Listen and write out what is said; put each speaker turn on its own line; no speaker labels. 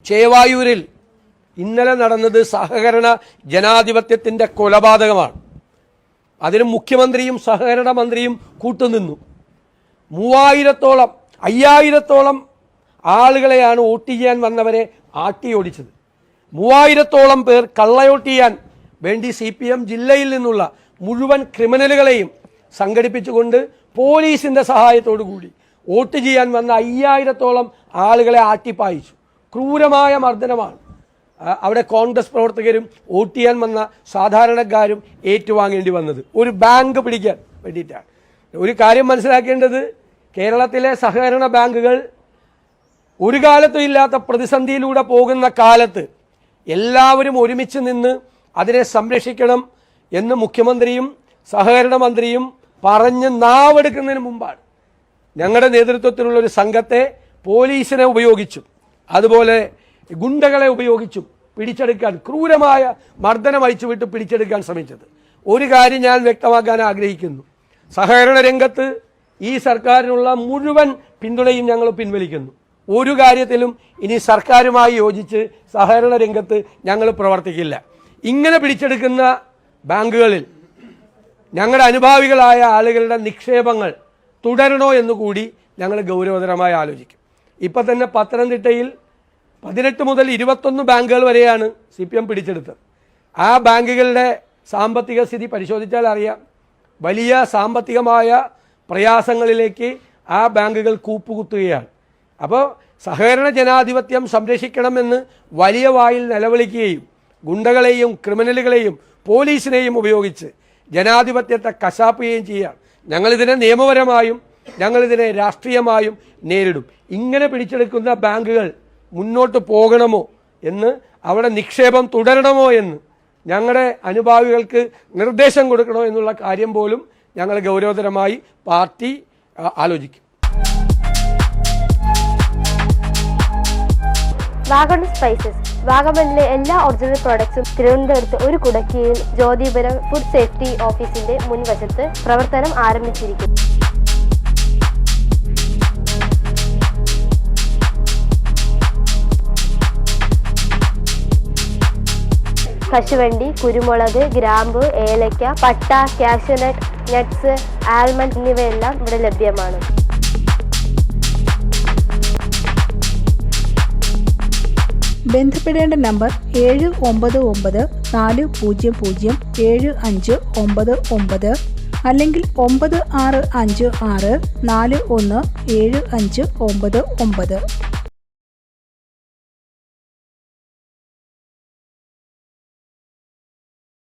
ചേവായൂരിൽ ഇന്നലെ നടന്നത് സഹകരണ ജനാധിപത്യത്തിൻ്റെ കൊലപാതകമാണ്. അതിന് മുഖ്യമന്ത്രിയും സഹകരണ മന്ത്രിയും കൂട്ടുനിന്നു. 5000-ഓളം ആളുകളെയാണ് വോട്ട് ചെയ്യാൻ വന്നവരെ ആട്ടിയോടിച്ചത്. 3000-ഓളം പേർ കള്ളവോട്ട് ചെയ്യാൻ വേണ്ടി CPM ജില്ലയിൽ നിന്നുള്ള മുഴുവൻ ക്രിമിനലുകളെയും സംഘടിപ്പിച്ചുകൊണ്ട് പോലീസിൻ്റെ സഹായത്തോടു കൂടി വോട്ട് ചെയ്യാൻ വന്ന 5000-ഓളം ആളുകളെ ആട്ടിപ്പായിച്ചു. ക്രൂരമായ മർദ്ദനമാണ് അവിടെ കോൺഗ്രസ് പ്രവർത്തകരും വോട്ട് ചെയ്യാൻ വന്ന സാധാരണക്കാരും ഏറ്റുവാങ്ങേണ്ടി വന്നത്. ഒരു ബാങ്ക് പിടിക്കാൻ വേണ്ടിയിട്ടാണ്. ഒരു കാര്യം മനസ്സിലാക്കേണ്ടത്, കേരളത്തിലെ സഹകരണ ബാങ്കുകൾ ഒരു കാലത്തും ഇല്ലാത്ത പ്രതിസന്ധിയിലൂടെ പോകുന്ന കാലത്ത് എല്ലാവരും ഒരുമിച്ച് നിന്ന് അതിനെ സംരക്ഷിക്കണം എന്ന് മുഖ്യമന്ത്രിയും സഹകരണ മന്ത്രിയും പറഞ്ഞ് നാവെടുക്കുന്നതിന് മുമ്പാണ് ഞങ്ങളുടെ നേതൃത്വത്തിലുള്ളൊരു സംഘത്തെ പോലീസിനെ ഉപയോഗിച്ചും അതുപോലെ ഗുണ്ടകളെ ഉപയോഗിച്ചും പിടിച്ചെടുക്കാൻ, ക്രൂരമായ മർദ്ദനം അഴിച്ചുവിട്ട് പിടിച്ചെടുക്കാൻ ശ്രമിച്ചത്. ഒരു കാര്യം ഞാൻ വ്യക്തമാക്കാൻ ആഗ്രഹിക്കുന്നു. സഹകരണ രംഗത്ത് ഈ സർക്കാരിനുള്ള മുഴുവൻ പിന്തുണയും ഞങ്ങൾ പിൻവലിക്കുന്നു. ഒരു കാര്യത്തിലും ഇനി സർക്കാരുമായി യോജിച്ച് സഹകരണ രംഗത്ത് ഞങ്ങൾ പ്രവർത്തിക്കില്ല. ഇങ്ങനെ പിടിച്ചെടുക്കുന്ന ബാങ്കുകളിൽ ഞങ്ങളുടെ അനുഭാവികളായ ആളുകളുടെ നിക്ഷേപങ്ങൾ തുടരണോ എന്നുകൂടി ഞങ്ങൾ ഗൗരവതരമായി ആലോചിക്കും. ഇപ്പം തന്നെ പത്തനംതിട്ടയിൽ 18 മുതൽ 21 ബാങ്കുകൾ വരെയാണ് CPM പിടിച്ചെടുത്തത്. ആ ബാങ്കുകളുടെ സാമ്പത്തിക സ്ഥിതി പരിശോധിച്ചാൽ അറിയാം. വലിയ സാമ്പത്തികമായ പ്രയാസങ്ങളിലേക്ക് ആ ബാങ്കുകൾ കൂപ്പുകുത്തുകയാണ്. അപ്പോൾ സഹകരണ ജനാധിപത്യം സംരക്ഷിക്കണമെന്ന് വലിയ വായിൽ നിലവിളിക്കുകയും ഗുണ്ടകളെയും ക്രിമിനലുകളെയും പോലീസിനെയും ഉപയോഗിച്ച് ജനാധിപത്യത്തെ കശാപ്പുകയും ചെയ്യാം. ഞങ്ങളിതിനെ നിയമപരമായും ഞങ്ങളിതിനെ രാഷ്ട്രീയമായും നേരിടും. ഇങ്ങനെ പിടിച്ചെടുക്കുന്ന ബാങ്കുകൾ മുന്നോട്ട് പോകണമോ എന്ന്, അവിടെ നിക്ഷേപം തുടരണമോ എന്ന് ഞങ്ങളുടെ അനുഭാവികൾക്ക് നിർദ്ദേശം കൊടുക്കണോ എന്നുള്ള കാര്യം പോലും ഞങ്ങൾ ഗൗരവതരമായി പാർട്ടി ആലോചിക്കും.
വാഗൺ സ്പൈസസ്, വാഗമണിലെ എല്ലാ ഒറിജിനൽ പ്രോഡക്ട്സും തിരുവനന്തപുരത്ത് ഒരു കുടക്കീഴിൽ ജ്യോതിപുരം ഫുഡ് സേഫ്റ്റി ഓഫീസിന്റെ മുൻവശത്ത് പ്രവർത്തനം ആരംഭിച്ചിരിക്കുന്നു. കശുവണ്ടി, കുരുമുളക്, ഗ്രാമ്പു, ഏലക്ക, പട്ട, കാഷ്യൂനട്ട്, നട്ട്സ്, ആൽമണ്ട് എന്നിവയെല്ലാം ഇവിടെ ലഭ്യമാണ്.
ബന്ധപ്പെടേണ്ട നമ്പർ 7994007599 അല്ലെങ്കിൽ 9656417599.